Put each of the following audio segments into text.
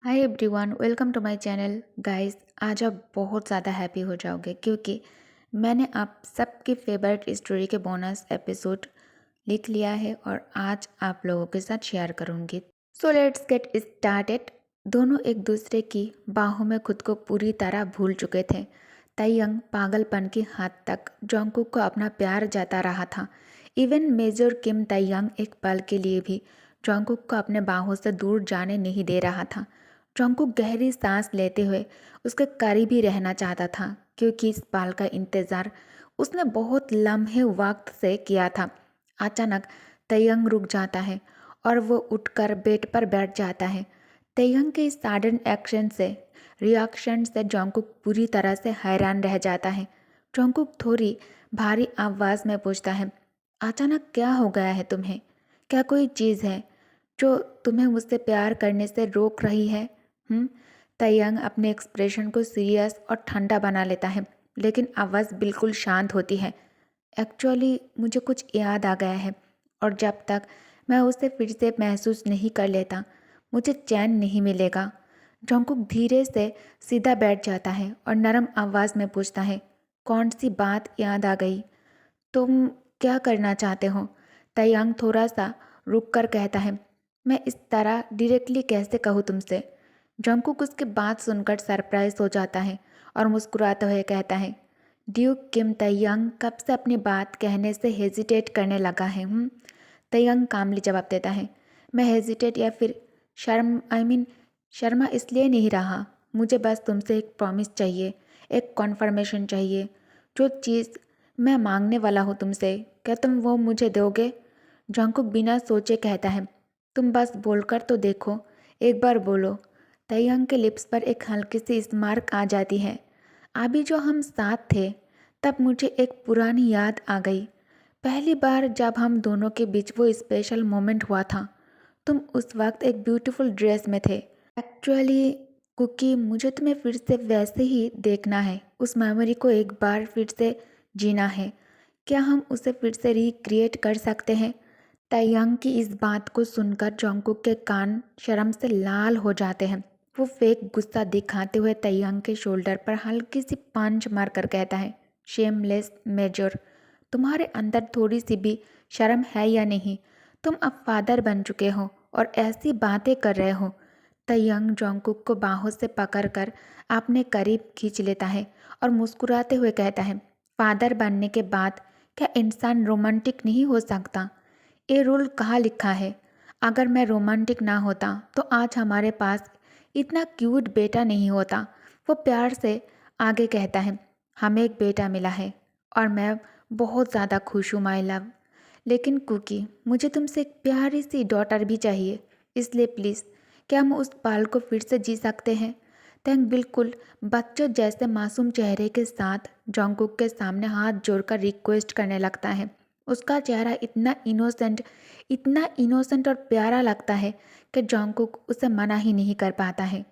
Hi everyone, welcome to my channel. Guys, आज आप बहुत ज़्यादा हैप्पी हो जाओगे क्योंकि मैंने आप सबके फेवरेट स्टोरी के बोनस एपिसोड लिख लिया है और आज आप लोगों के साथ शेयर करूँगी। So let's get started. दोनों एक दूसरे की बाहों में खुद को पूरी तरह भूल चुके थे। ताइयंग पागलपन की हद तक जोंगकुक को अपना प्यार जता रहा था। इवन मेजर किम ताइयंग एक पल के लिए भी जोंगकुक को अपने बाहों से दूर जाने नहीं दे रहा था। जोंगकुक गहरी सांस लेते हुए उसके करीब ही रहना चाहता था क्योंकि इस पल का इंतज़ार उसने बहुत लम्हे वक्त से किया था। अचानक तयंग रुक जाता है और वो उठकर बेड पर बैठ जाता है। तयंग के इस सडन रिएक्शन से जोंगकुक पूरी तरह से हैरान रह जाता है। जोंगकुक थोड़ी भारी आवाज़ में पूछता है, अचानक क्या हो गया है तुम्हें? क्या कोई चीज़ है जो तुम्हें मुझसे प्यार करने से रोक रही है? तयंग अपने एक्सप्रेशन को सीरियस और ठंडा बना लेता है, लेकिन आवाज़ बिल्कुल शांत होती है। एक्चुअली मुझे कुछ याद आ गया है और जब तक मैं उसे फिर से महसूस नहीं कर लेता मुझे चैन नहीं मिलेगा। जोंगकुक धीरे से सीधा बैठ जाता है और नरम आवाज़ में पूछता है, कौन सी बात याद आ गई? तुम क्या करना चाहते हो? तयंग थोड़ा सा रुक कर कहता है, मैं इस तरह डायरेक्टली कैसे कहूँ तुमसे? जंकुक उसकी बात सुनकर सरप्राइज हो जाता है और मुस्कुराते हुए कहता है, ड्यूक किम तयंग कब से अपनी बात कहने से हेजिटेट करने लगा है? तयंग कामली जवाब देता है, मैं हेजिटेट या फिर शर्मा इसलिए नहीं रहा। मुझे बस तुमसे एक प्रॉमिस चाहिए, एक कॉन्फर्मेशन चाहिए। जो चीज़ मैं मांगने वाला हूँ तुमसे, क्या तुम वो मुझे दोगे? जंकुक बिना सोचे कहता है, तुम बस बोलकर तो देखो, एक बार बोलो। तयंग के लिप्स पर एक हल्की सी स्मारक आ जाती है। अभी जो हम साथ थे तब मुझे एक पुरानी याद आ गई। पहली बार जब हम दोनों के बीच वो स्पेशल मोमेंट हुआ था। तुम उस वक्त एक ब्यूटीफुल ड्रेस में थे। एक्चुअली कुकी, मुझे तुम्हें फिर से वैसे ही देखना है। उस मेमोरी को एक बार फिर से जीना है। क्या हम उसे फिर से रिक्रिएट कर सकते हैं? तयंग की इस बात को सुनकर जोंगकुक के कान शर्म से लाल हो जाते हैं। वो फेक गुस्सा दिखाते हुए तयंग के शोल्डर पर हल्की सी पंच मारकर कहता है, शेमलेस मेजर, तुम्हारे अंदर थोड़ी सी भी शर्म है या नहीं? तुम अब फादर बन चुके हो और ऐसी बातें कर रहे हो। तयंग जोंगकुक को बाहों से पकड़कर अपने करीब खींच लेता है और मुस्कुराते हुए कहता है, फादर बनने के बाद क्या इंसान रोमांटिक नहीं हो सकता? ये रूल कहाँ लिखा है? अगर मैं रोमांटिक ना होता तो आज हमारे पास इतना क्यूट बेटा नहीं होता। वो प्यार से आगे कहता है, हमें एक बेटा मिला है और मैं बहुत ज़्यादा खुश हूँ माय लव। लेकिन कुकी, मुझे तुमसे एक प्यारी सी डॉटर भी चाहिए। इसलिए प्लीज़, क्या हम उस पल को फिर से जी सकते हैं? तैंग बिल्कुल बच्चों जैसे मासूम चेहरे के साथ जोंगकुक के सामने हाथ जोड़कर रिक्वेस्ट करने लगता है। उसका चेहरा इतना इनोसेंट और प्यारा लगता है कि जोंगकुक उसे मना ही नहीं कर पाता है।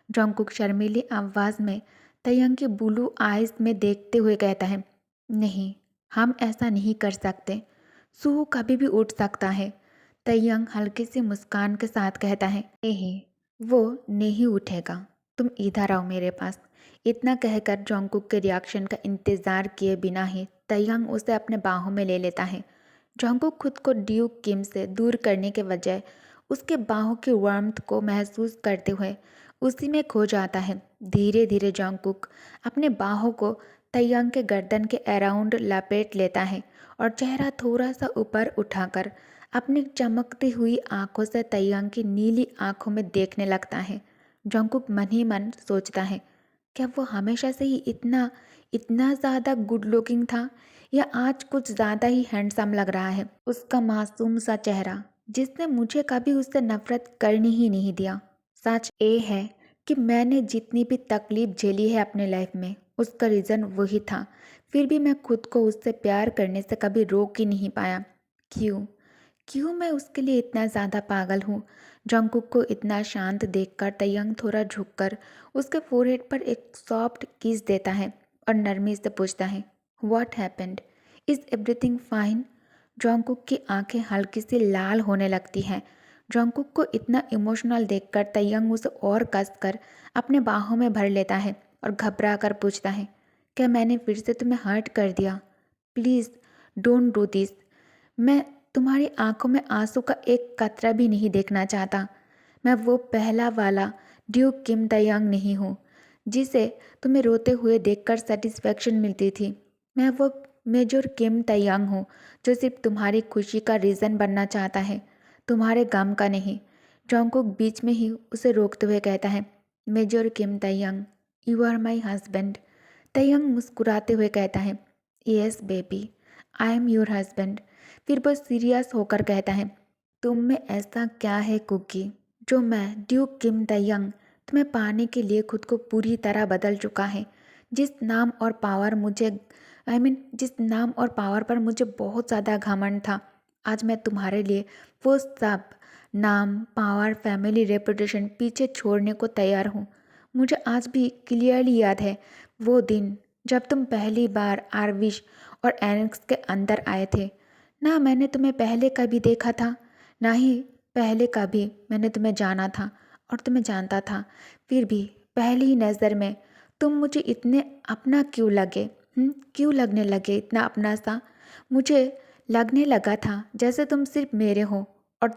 जोंगकुक शर्मीली आवाज़ में तयंग की ब्लू आइज में देखते हुए कहता है, नहीं, हम ऐसा नहीं कर सकते। सुहू कभी भी उठ सकता है। तयंग हल्की सी मुस्कान के साथ कहता है, नहीं, वो नहीं उठेगा। तुम इधर आओ मेरे पास। इतना कहकर जोंगकुक के रिएक्शन का इंतज़ार किए बिना ही तयंग उसे अपने बाहों में ले लेता है। जोंगकुक खुद को ड्यूक किम से दूर करने के बजाय उसके बाहों की वार्मथ को महसूस करते हुए उसी में खो जाता है। धीरे धीरे जोंगकुक अपने बाहों को तयंग के गर्दन के अराउंड लपेट लेता है और चेहरा थोड़ा सा ऊपर उठाकर अपनी चमकती हुई आंखों से तयंग की नीली आंखों में देखने लगता है। जोंगकुक मन ही मन सोचता है, क्या वो हमेशा से ही इतना इतना ज़्यादा गुड लुकिंग था या आज कुछ ज़्यादा ही हैंडसम लग रहा है? उसका मासूम सा चेहरा जिसने मुझे कभी उससे नफरत करने ही नहीं दिया। सच ये है कि मैंने जितनी भी तकलीफ झेली है अपने लाइफ में उसका रीज़न वही था। फिर भी मैं खुद को उससे प्यार करने से कभी रोक ही नहीं पाया। क्यों? क्यों मैं उसके लिए इतना ज़्यादा पागल हूँ? जंगकुक को इतना शांत देखकर तयंग थोड़ा झुककर उसके फोरहेड पर एक सॉफ्ट किस देता है और नरमी से पूछता है, what happened? Is everything fine? Jungkook की आंखें हल्की सी लाल होने लगती हैं। जंगकुक को इतना इमोशनल देखकर तयंग उसे और कसकर अपने बाहों में भर लेता है और घबरा कर पूछता है, क्या मैंने फिर से तुम्हें हर्ट कर दिया? Please don't do this. मैं तुम्हारी आंखों में आंसू का एक कतरा भी नहीं देखना चाहता। मैं वो पहला वाला ड्यूक किम तयंग नहीं हूँ जिसे तुम्हें रोते हुए देखकर सेटिस्फेक्शन मिलती थी। मैं वो मेजर किम तयंग हूँ जो सिर्फ तुम्हारी खुशी का रीज़न बनना चाहता है, तुम्हारे गम का नहीं। जंगकुक बीच में ही उसे रोकते हुए कहता है, major Kim Taeyang, you are my husband. Taeyang मुस्कुराते हुए कहता है, yes baby, I am your husband. फिर वो सीरियस होकर कहता है, तुम में ऐसा क्या है कुकी जो मैं ड्यूक किम तयंग तुम्हें पाने के लिए खुद को पूरी तरह बदल चुका है। जिस नाम और पावर पर मुझे बहुत ज़्यादा घमंड था, आज मैं तुम्हारे लिए वो सब नाम, पावर, फैमिली, रेपुटेशन पीछे छोड़ने को तैयार हूँ। मुझे आज भी क्लियरली याद है वो दिन जब तुम पहली बार आरविश और एनेक्स के अंदर आए थे। ना मैंने तुम्हें पहले कभी देखा था, ना ही पहले कभी मैंने तुम्हें जाना था और तुम्हें जानता था। फिर भी पहली ही नज़र में तुम मुझे इतने अपना क्यों लगे? क्यों लगने लगे इतना अपना सा? मुझे लगने लगा था जैसे तुम सिर्फ मेरे हो और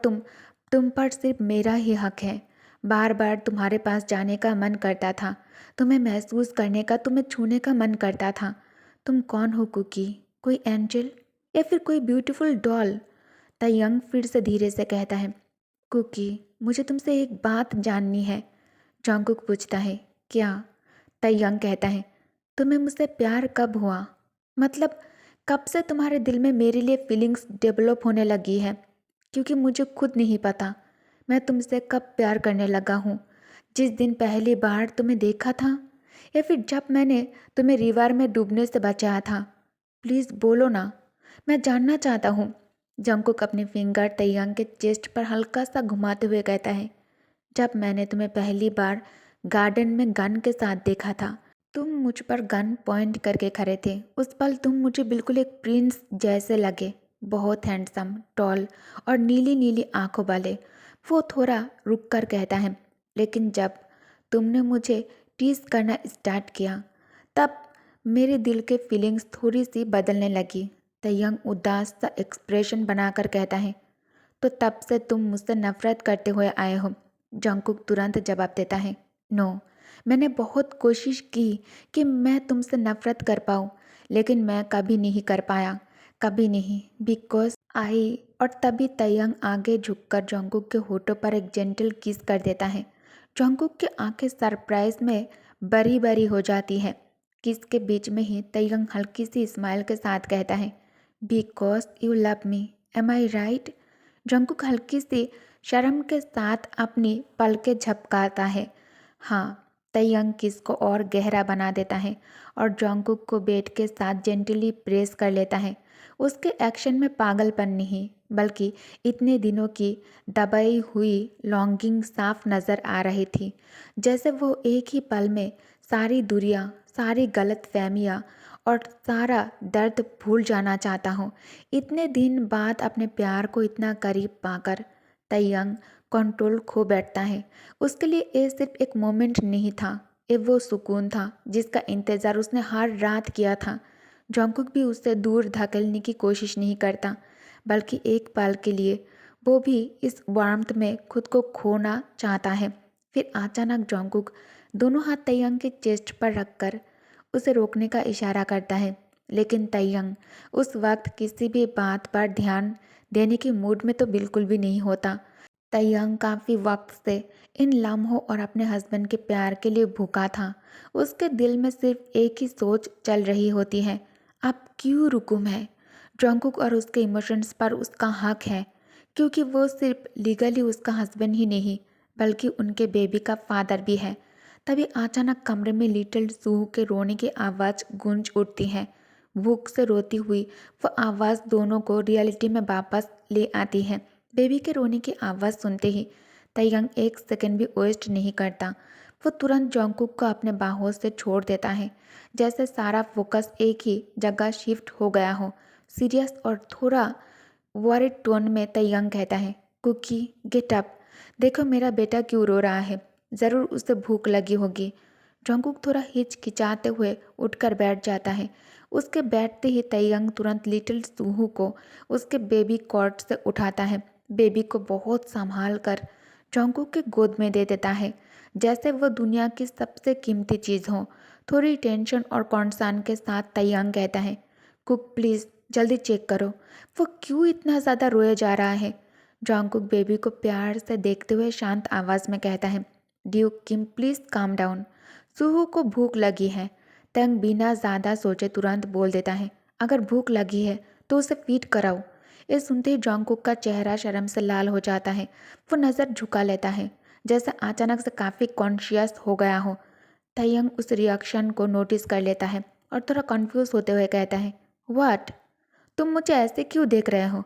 तुम पर सिर्फ मेरा ही हक है। बार बार तुम्हारे पास जाने का मन करता था, तुम्हें महसूस करने का, तुम्हें छूने का मन करता था। तुम कौन हो कुकी? कोई एंजल या फिर कोई ब्यूटीफुल डॉल? तयंग फिर से धीरे से कहता है, कुकी, मुझे तुमसे एक बात जाननी है। जंगकुक पूछता है, क्या? तयंग कहता है, तुम्हें मुझसे प्यार कब हुआ? मतलब कब से तुम्हारे दिल में मेरे लिए फीलिंग्स डेवलप होने लगी है? क्योंकि मुझे खुद नहीं पता मैं तुमसे कब प्यार करने लगा हूँ। जिस दिन पहली बार तुम्हें देखा था या फिर जब मैंने तुम्हें रिवर में डूबने से बचाया था? प्लीज़ बोलो ना, मैं जानना चाहता हूँ। जंगकुक अपने फिंगर तयंग के चेस्ट पर हल्का सा घुमाते हुए कहता है, जब मैंने तुम्हें पहली बार गार्डन में गन के साथ देखा था, तुम मुझ पर गन पॉइंट करके खड़े थे। उस पल तुम मुझे बिल्कुल एक प्रिंस जैसे लगे, बहुत हैंडसम, टॉल और नीली नीली आंखों वाले। वो थोड़ा रुक कर कहता है, लेकिन जब तुमने मुझे टीज करना स्टार्ट किया तब मेरे दिल के फीलिंग्स थोड़ी सी बदलने लगी। तयंग उदास सा एक्सप्रेशन बनाकर कहता है, तो तब से तुम मुझसे नफरत करते हुए आए हो? जंगकुक तुरंत जवाब देता है, नो, मैंने बहुत कोशिश की कि मैं तुमसे नफरत कर पाऊँ, लेकिन मैं कभी नहीं कर पाया, कभी नहीं, बिकॉज आई। और तभी तयंग आगे झुककर जंगकुक के होठों पर एक जेंटल किस कर देता है। जंगकुक की आंखें सरप्राइज में बड़ी बड़ी हो जाती है। किस के बीच में ही तयंग हल्की सी स्माइल के साथ कहता है, because you love me, am I right? Jungkook हल्की सी शर्म के साथ अपनी पलकें झपकाता है। हाँ। तयंग किस को और गहरा बना देता है और जंगकुक को बेड के साथ जेंटली प्रेस कर लेता है। उसके एक्शन में पागलपन नहीं, बल्कि इतने दिनों की दबाई हुई लॉन्गिंग साफ नज़र आ रही थी, जैसे वो एक ही पल में सारी दूरियां, सारी गलत फहमियाँ और सारा दर्द भूल जाना चाहता हूँ। इतने दिन बाद अपने प्यार को इतना करीब पाकर तयंग कंट्रोल खो बैठता है। उसके लिए ये सिर्फ एक मोमेंट नहीं था, ये वो सुकून था जिसका इंतज़ार उसने हर रात किया था। जंगकुक भी उससे दूर धकेलने की कोशिश नहीं करता, बल्कि एक पल के लिए वो भी इस वार्मथ में खुद को खोना चाहता है। फिर अचानक जंगकुक दोनों हाथ तयंग के चेस्ट पर रखकर उसे रोकने का इशारा करता है, लेकिन तयंग उस वक्त किसी भी बात पर ध्यान देने की मूड में तो बिल्कुल भी नहीं होता। तयंग काफ़ी वक्त से इन लम्हों और अपने हस्बैंड के प्यार के लिए भूखा था। उसके दिल में सिर्फ एक ही सोच चल रही होती है, अब क्यों रुकूं मैं? जंगकुक और उसके इमोशंस पर उसका हक है, क्योंकि वो सिर्फ लीगली उसका हस्बैंड ही नहीं, बल्कि उनके बेबी का फादर भी है। तभी अचानक कमरे में लिटिल सूह के रोने की आवाज़ गूंज उठती है। भूख से रोती हुई वो आवाज़ दोनों को रियलिटी में वापस ले आती है। बेबी के रोने की आवाज़ सुनते ही तयंग एक सेकंड भी वेस्ट नहीं करता। वो तुरंत जंगकुक को अपने बाहों से छोड़ देता है, जैसे सारा फोकस एक ही जगह शिफ्ट हो गया हो। सीरियस और थोड़ा वरिड टोन में तयंग कहता है, कुकी गेट अप। देखो मेरा बेटा क्यों रो रहा है, ज़रूर उसे भूख लगी होगी। जंकुक थोड़ा हिचकिचाते हुए उठकर बैठ जाता है। उसके बैठते ही तैयंग तुरंत लिटिल सूहू को उसके बेबी कॉट से उठाता है। बेबी को बहुत संभाल कर जंकुक के गोद में दे देता है, जैसे वह दुनिया की सबसे कीमती चीज़ हो। थोड़ी टेंशन और कॉन्सर्न के साथ तैयंग कहता है, कुक प्लीज़ जल्दी चेक करो, वो क्यों इतना ज़्यादा रोए जा रहा है। जंकुक बेबी को प्यार से देखते हुए शांत आवाज़ में कहता है, duke Kim please calm down, Suho को भूख लगी है। तंग बिना ज़्यादा सोचे तुरंत बोल देता है, अगर भूख लगी है तो उसे फीड कराओ। ये सुनते ही जंकुक का चेहरा शर्म से लाल हो जाता है। वो नज़र झुका लेता है, जैसे अचानक से काफ़ी कॉन्शियस हो गया हो। तयंग उस रिएक्शन को नोटिस कर लेता है और थोड़ा कंफ्यूज होते हुए कहता है, व्हाट, तुम मुझे ऐसे क्यों देख रहे हो।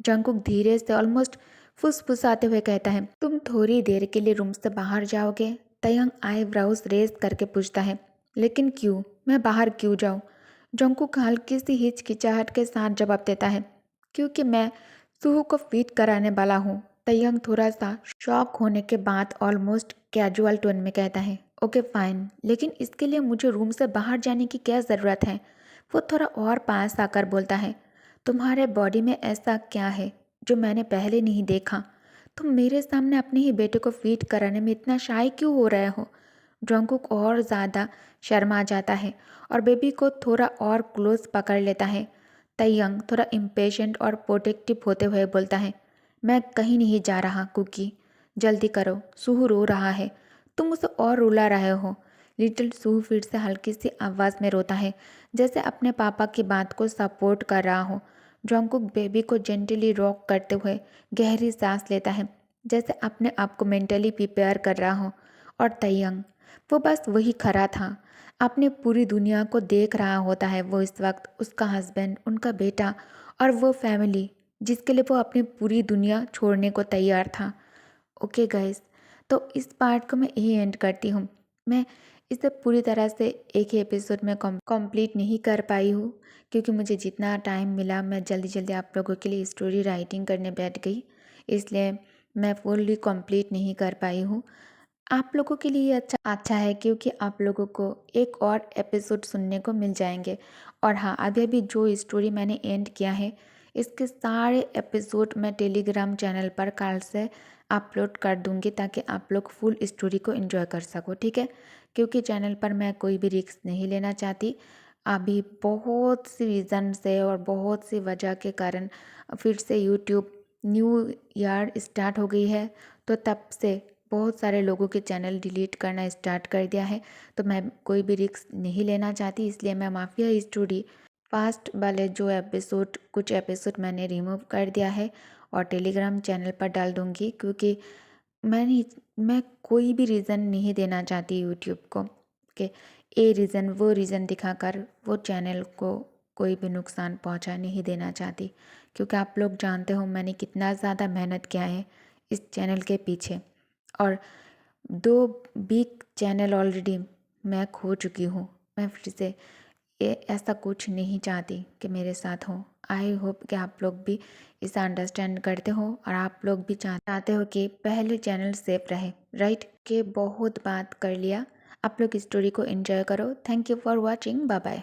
जंकुक धीरे से ऑलमोस्ट फुसफुसाते हुए कहता है, तुम थोड़ी देर के लिए रूम से बाहर जाओगे। तयंग आईब्राउज रेज करके पूछता है, लेकिन क्यों, मैं बाहर क्यों जाऊँ। जंकुक हल्की सी हिचकिचाहट के साथ जवाब देता है, क्योंकि मैं सूहू को फीड कराने वाला हूँ। तयंग थोड़ा सा शॉक होने के बाद ऑलमोस्ट कैजुअल टोन में कहता है, ओके फाइन, लेकिन इसके लिए मुझे रूम से बाहर जाने की क्या ज़रूरत है। वो थोड़ा और पास आकर बोलता है, तुम्हारे बॉडी में ऐसा क्या है जो मैंने पहले नहीं देखा। तुम मेरे सामने अपने ही बेटे को फीड कराने में इतना शाय क्यों हो रहे हो। जंकुक और ज़्यादा शर्मा जाता है और बेबी को थोड़ा और क्लोज पकड़ लेता है। तयंग थोड़ा इम्पेशेंट और प्रोटेक्टिव होते हुए बोलता है, मैं कहीं नहीं जा रहा कुकी, जल्दी करो, सूहू रो रहा है, तुम उसे और रुला रहे हो। लिटिल सूहू फिर से हल्की सी आवाज़ में रोता है, जैसे अपने पापा की बात को सपोर्ट कर रहा हो। जंकुक बेबी को जेंटली रॉक करते हुए गहरी सांस लेता है, जैसे अपने आप को मेंटली प्रिपेयर कर रहा हो। और तयंग, वो बस वही खड़ा था, अपनी पूरी दुनिया को देख रहा होता है। वो इस वक्त उसका हस्बैंड, उनका बेटा और वो फैमिली जिसके लिए वो अपनी पूरी दुनिया छोड़ने को तैयार था। ओके गाइस, तो इस पार्ट को मैं यही एंड करती हूँ। मैं इसे पूरी तरह से एक ही एपिसोड में कंप्लीट नहीं कर पाई हूँ, क्योंकि मुझे जितना टाइम मिला मैं जल्दी जल्दी आप लोगों के लिए स्टोरी राइटिंग करने बैठ गई, इसलिए मैं फुल्ली कंप्लीट नहीं कर पाई हूँ। आप लोगों के लिए अच्छा अच्छा है, क्योंकि आप लोगों को एक और एपिसोड सुनने को मिल जाएंगे। और हाँ, अभी अभी जो स्टोरी मैंने एंड किया है, इसके सारे एपिसोड मैं टेलीग्राम चैनल पर कल से अपलोड कर दूंगी, ताकि आप लोग फुल स्टोरी को एंजॉय कर सको, ठीक है। क्योंकि चैनल पर मैं कोई भी रिस्क नहीं लेना चाहती। अभी बहुत सी रीज़न से और बहुत सी वजह के कारण फिर से यूट्यूब न्यू ईयर स्टार्ट हो गई है, तो तब से बहुत सारे लोगों के चैनल डिलीट करना स्टार्ट कर दिया है। तो मैं कोई भी रिस्क नहीं लेना चाहती, इसलिए मैं माफिया स्टोरी फास्ट वाले जो एपिसोड, कुछ एपिसोड मैंने रिमूव कर दिया है और टेलीग्राम चैनल पर डाल दूँगी, क्योंकि मैं कोई भी रीज़न नहीं देना चाहती यूट्यूब को कि ये रीज़न वो रीज़न दिखाकर वो चैनल को कोई भी नुकसान पहुंचा नहीं देना चाहती। क्योंकि आप लोग जानते हो मैंने कितना ज़्यादा मेहनत किया है इस चैनल के पीछे, और 2 बिग चैनल ऑलरेडी मैं खो चुकी हूँ। मैं फिर से ये ऐसा कुछ नहीं चाहती कि मेरे साथ हो। आई होप कि आप लोग भी इसे अंडरस्टैंड करते हो और आप लोग भी चाहते हो कि पहले चैनल सेफ रहे, राइट। के बहुत बात कर लिया, आप लोग स्टोरी को एंजॉय करो। Thank you for watching, bye bye.